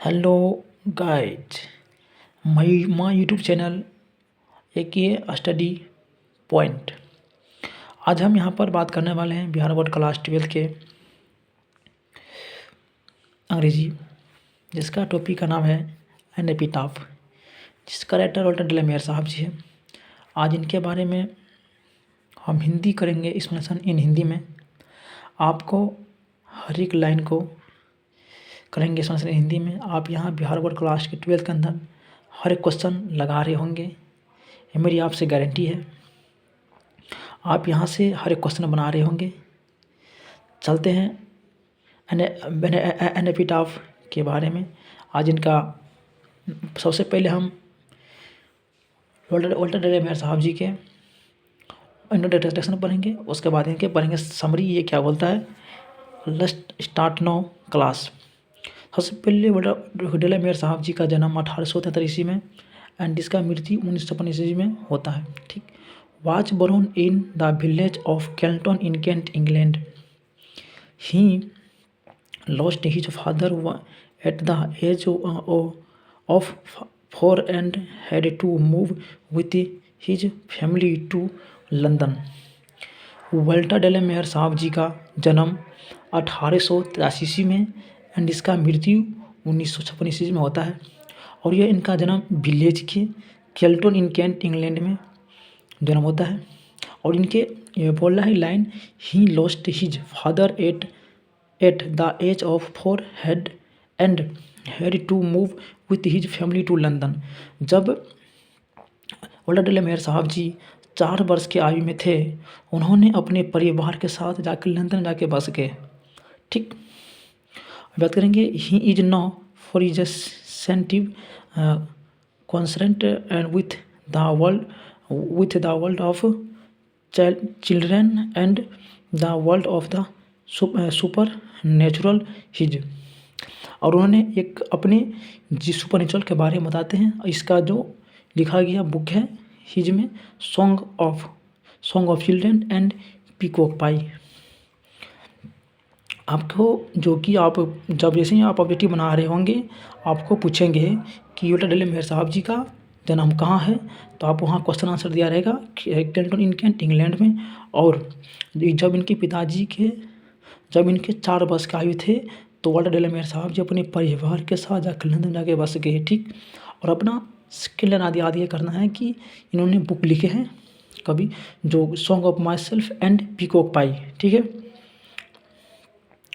Hello guys, my YouTube channel एक ये study point. आज हम यहाँ पर बात करने वाले हैं बिहार बोर्ड क्लास 12 के अंग्रेजी, जिसका टॉपिक का नाम है एन एपिटाफ, जिसका राइटर वॉल्टर डेलामेयर साहब जी है। आज इनके बारे में हम हिंदी करेंगे एक्सप्लेनेशन इन हिंदी में। आपको हर एक लाइन को करेंगे एक्सप्लेनेशन हिंदी में। आप यहाँ बिहार बोर्ड क्लास के 12 के अंदर हर एक क्वेश्चन लगा रहे होंगे, ये मेरी आपसे गारंटी है। आप यहाँ से हर एक क्वेश्चन बना रहे होंगे। चलते हैं एन एपिटाफ के बारे में। आज इनका सबसे पहले हम वॉल्टर डेलामेयर साहब जी के इंट्रोडक्शन पढ़ेंगे, उसके बाद इनके पढ़ेंगे समरी, ये क्या बोलता है। Let's start now class. सबसे पहले वॉल्टर डेलामेयर साहब जी का जन्म 1873 ईस्वी में एंड इसका मृत्यु 1955 ईस्वी में होता है। ठीक। Was born in the village of Charlton in Kent, England. He lost his father at the age of 4 and had to move with his family to London। Walter de la Mare साहब जी का जन्म 1883 ईस्वी में एंड इसका मृत्यु 1956 ईस्वी में होता है। और यह इनका जन्म विलेज के कैल्टन इन केंट, इंग्लैंड में जन्म होता है। और इनके ये बोल रहा है line, he lost his father at the age of 4 and had to move with his family to London। जब वॉल्टर डेलामेयर साहब जी 4 वर्ष के आयु में थे, उन्होंने अपने परिवार के साथ जाकर लंदन जाके बस गए। ठीक। बात करेंगे, he is now for is sensitive concerned and with the world of children and the world of the supernatural his. और उन्होंने एक अपने सुपर नेचुरल के बारे में बताते हैं। इसका जो लिखा गया बुक है हिज में, song of children and peacock pie. आपको जो कि आप जब जैसे ही आप ऑब्जेक्टिव बना रहे होंगे, आपको पूछेंगे कि वॉल्टर डेलामेयर साहब जी का जन्म कहाँ है, तो आप वहाँ क्वेश्चन आंसर दिया रहेगा कैल्टन इन केंट, इंग्लैंड में। और जब इनके पिताजी के जब इनके 4 वर्ष के आयु थे, तो वॉल्टर डेलामेयर साहब जी अपने परिवार के साथ जाकर लंदन जाके बस गए। ठीक। और अपना स्किल आदि ये करना है कि इन्होंने बुक लिखे हैं कभी, जो song of myself and peacock pie. ठीक है।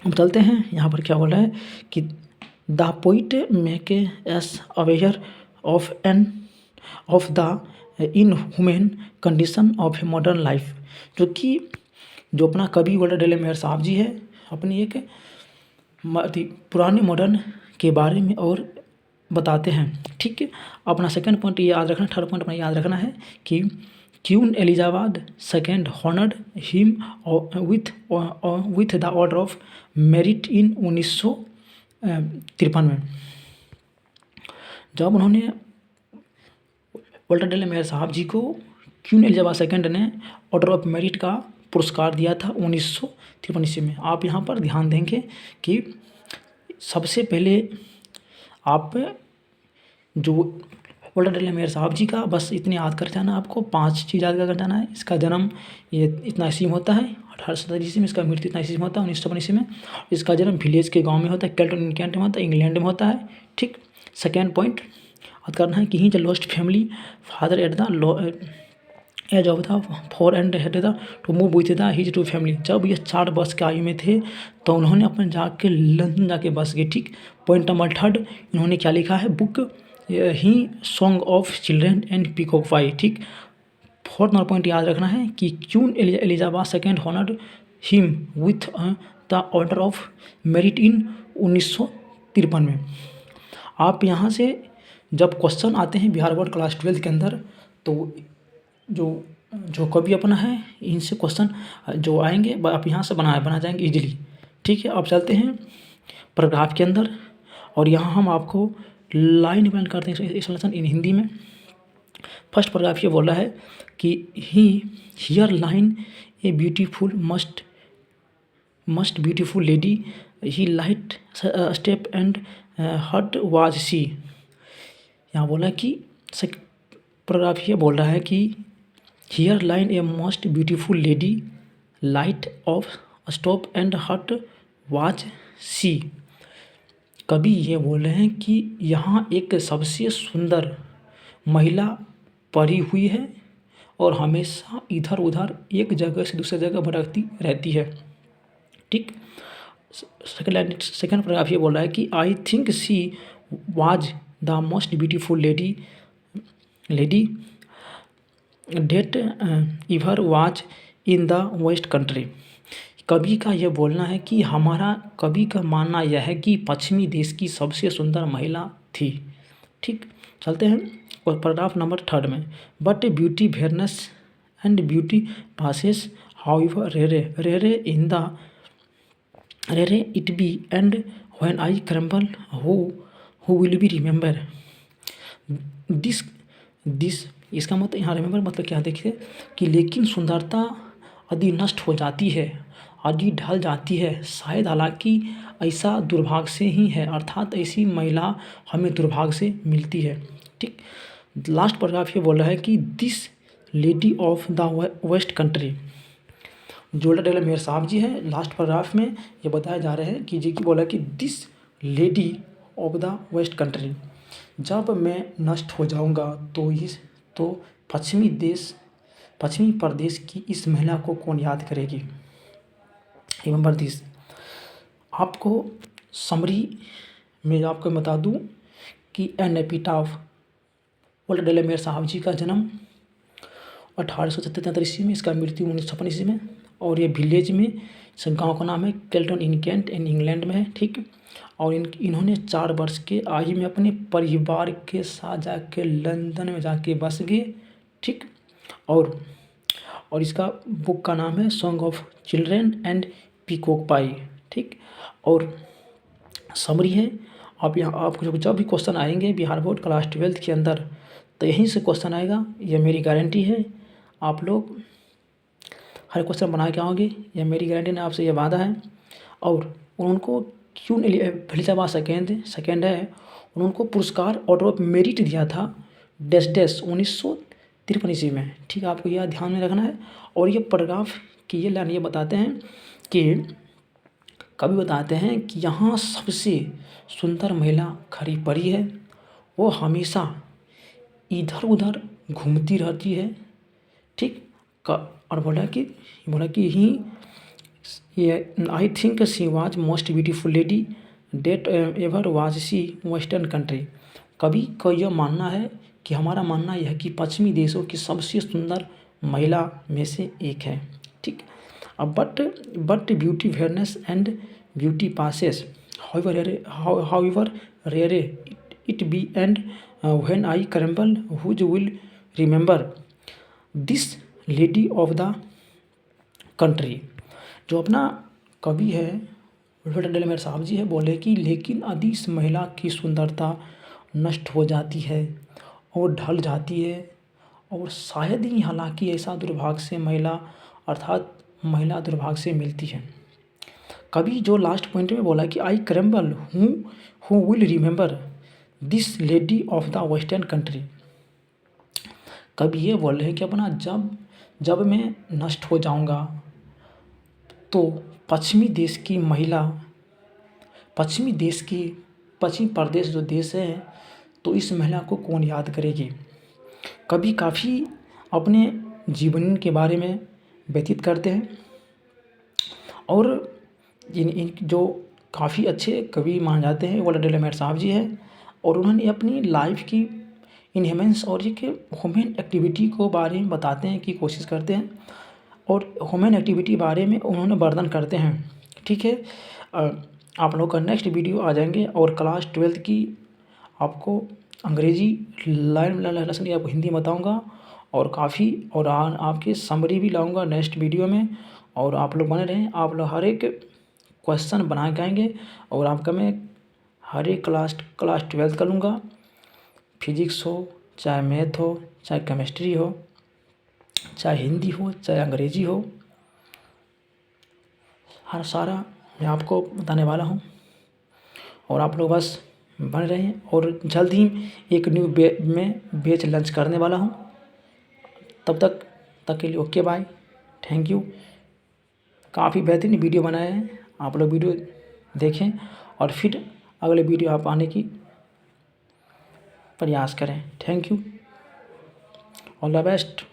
हम चलते हैं, यहाँ पर क्या बोल रहा है कि the poet make S aware of the in human condition of a modern life. जो अपना कवि वॉल्टर डेलामेयर साहब जी है, अपनी एक पुराने मॉडर्न के बारे में और बताते हैं। ठीक है। अपना सेकंड पॉइंट ये याद रखना, थर्ड पॉइंट अपना याद रखना है कि Queen Elizabeth second honoured him with the order of merit in 1953 में। जब उन्होंने वॉल्टर डेलामेयर साहब जी को क्वीन एलिजाबेथ सेकेंड ने ऑर्डर ऑफ मेरिट का पुरस्कार दिया था 1953 ईस्वी में। आप यहाँ पर ध्यान देंगे कि सबसे पहले आप जो वॉल्टर डेलामेयर साहब जी का बस इतने याद कर जाना, आपको 5 चीज़ याद कर जाना है। इसका जन्म ये इतना ईस्वी में होता है 1870 ईस्वी में, इसका मृत्यु इतना ईस्वी में होता है 1956 ईस्वी में। इसका जन्म विलेज के गाँव में होता है, कैल्टन इन केंट में होता है, इंग्लैंड में होता है। ठीक। सेकेंड पॉइंट याद करना है कि ही ज lost family father at the age of the 4 and head the to move with the his to family. जब ये 4 वर्ष के आयु में थे, तो उन्होंने अपने जाके लंदन जाके बस गए। ठीक। पॉइंट नंबर थर्ड, इन्होंने क्या लिखा है बुक ही song of children and peacock pie. ठीक। फोर्थ नंबर पॉइंट याद रखना है कि Queen Elizabeth second honoured him with the order of merit in 1953 में। आप यहाँ से जब क्वेश्चन आते हैं बिहार बोर्ड क्लास 12 के अंदर, तो जो कवि अपना है, इनसे क्वेश्चन जो आएंगे आप यहाँ से बना जाएंगे इजीली। ठीक है। अब चलते हैं पैराग्राफ के अंदर, और यहाँ हम आपको लाइन बयान करते हैं एक्सप्लेनेशन इन हिंदी में। फर्स्ट पैराग्राफ ये बोल रहा है कि he here line a beautiful must beautiful lady he light step and hut was she. यहाँ बोला कि पैराग्राफ ये बोल रहा है कि here line a most beautiful lady light of stop and hut watch she. कवि ये बोल रहे हैं कि यहाँ एक सबसे सुंदर महिला पड़ी हुई है और हमेशा इधर उधर एक जगह से दूसरी जगह भटकती रहती है। ठीक, सेकेंड पैराग्राफ ये बोल रहा है कि I think she was the most beautiful lady that ever was in the west country. कवि का यह बोलना है कि हमारा कवि का मानना यह है कि पश्चिमी देश की सबसे सुंदर महिला थी। ठीक, चलते हैं और पैराग्राफ नंबर 3 में। But beauty fairness and beauty passes however rare in the rare it be and when I crumble who will be remember this. इसका मतलब यहाँ रिमेंबर मतलब क्या देखिए कि लेकिन सुंदरता यदि नष्ट हो जाती है, यदि ढल जाती है, शायद हालांकि ऐसा दुर्भाग्य से ही है, अर्थात ऐसी महिला हमें दुर्भाग्य से मिलती है। ठीक, लास्ट पैराग्राफ ये बोल रहा है कि this lady of the west country, जोल्डर डेला मेयर साहब जी है। लास्ट पैराग्राफ में ये बताया जा रहा है कि जी की बोला कि this lady of the west country, जब मैं नष्ट हो जाऊंगा तो पश्चिमी प्रदेश की इस महिला को कौन याद करेगी। Remember this. आपको समरी में आपको बता दूं कि एन एपिटाफ जोल्डर डेला मेयर साहब जी का जन्म 1873 ईस्वी में, इसका मृत्यु 1956 ईस्वी में, और ये विलेज में गाँव का नाम है Kelton in Kent in England में है। ठीक, और इन्होंने 4 वर्ष के आयु में अपने परिवार के साथ जाके लंदन में जाके बस गए। ठीक, और इसका बुक का नाम है song of children and peacock pie. ठीक, और समरी है। आप यहाँ आपको जब भी क्वेश्चन आएंगे बिहार बोर्ड क्लास 12 के अंदर तो यहीं से क्वेश्चन आएगा, यह मेरी गारंटी है। आप लोग हर क्वेश्चन बना के आओगे, यह मेरी गारंटी ने आपसे यह वादा है। और उनको क्यों एलिजाबेथ सेकेंड है, उनको पुरस्कार ऑर्डर ऑफ मेरिट दिया था डैश 1953 ईस्वी में। ठीक, आपको यह ध्यान में रखना है। और ये पैराग्राफ की ये लाइन ये बताते हैं कि कवि बताते हैं कि यहाँ सबसे सुंदर महिला खड़ी पड़ी है, वो हमेशा इधर उधर घूमती रहती है। ठीक, और बोला कि he I think she was most beautiful lady that ever was she western country. कवि का यह मानना है कि हमारा मानना यह है कि पश्चिमी देशों की सबसे सुंदर महिला में से एक है। ठीक, अब but beauty fairness and beauty passes however rare it be and when I crumble whose will remember this lady of the country. जो अपना कवि है जोल्डर डेला मेयर साहब जी है, बोले कि लेकिन यदि इस महिला की सुंदरता नष्ट हो जाती है और ढल जाती है, और शायद ही हालांकि ऐसा दुर्भाग्य से महिला दुर्भाग्य से मिलती है। कवि जो लास्ट पॉइंट में बोला कि I crumble who will remember this lady of the western country. कवि ये बोल रहे हैं कि अपना जब मैं नष्ट हो जाऊंगा तो पश्चिमी प्रदेश जो देश है तो इस महिला को कौन याद करेगी। कवि काफ़ी अपने जीवन के बारे में व्यतीत करते हैं और इन जो काफ़ी अच्छे कवि माने जाते हैं जोल्डर डेला मेयर साहब जी है। और उन्होंने अपनी लाइफ की इनहेमेंस और एक ह्यूमन एक्टिविटी को बारे में बताते हैं कि कोशिश करते हैं, और ह्यूमन एक्टिविटी बारे में उन्होंने वर्णन करते हैं। ठीक है, आप लोग का नेक्स्ट वीडियो आ जाएंगे और क्लास 12 की आपको अंग्रेजी लेसन की आपको हिंदी में बताऊँगा, और काफ़ी और आपके समरी भी लाऊंगा नेक्स्ट वीडियो में। और आप लोग बने रहें, आप लोग हर एक क्वेश्चन बना के आएंगे और आपका मैं हर एक क्लास 12 कर लूँगा। फिजिक्स हो, चाहे मैथ हो, चाहे केमिस्ट्री हो, चाहे हिंदी हो, चाहे अंग्रेजी हो, हर सारा मैं आपको बताने वाला हूँ और आप लोग बस बने रहें और जल्द ही एक न्यू बैच लॉन्च करने वाला हूँ। तब तक के लिए ओके बाय, थैंक यू। काफ़ी बेहतरीन वीडियो बनाए हैं, आप लोग वीडियो देखें और फिर अगले वीडियो आप आने की प्रयास करें। Thank you, all the best.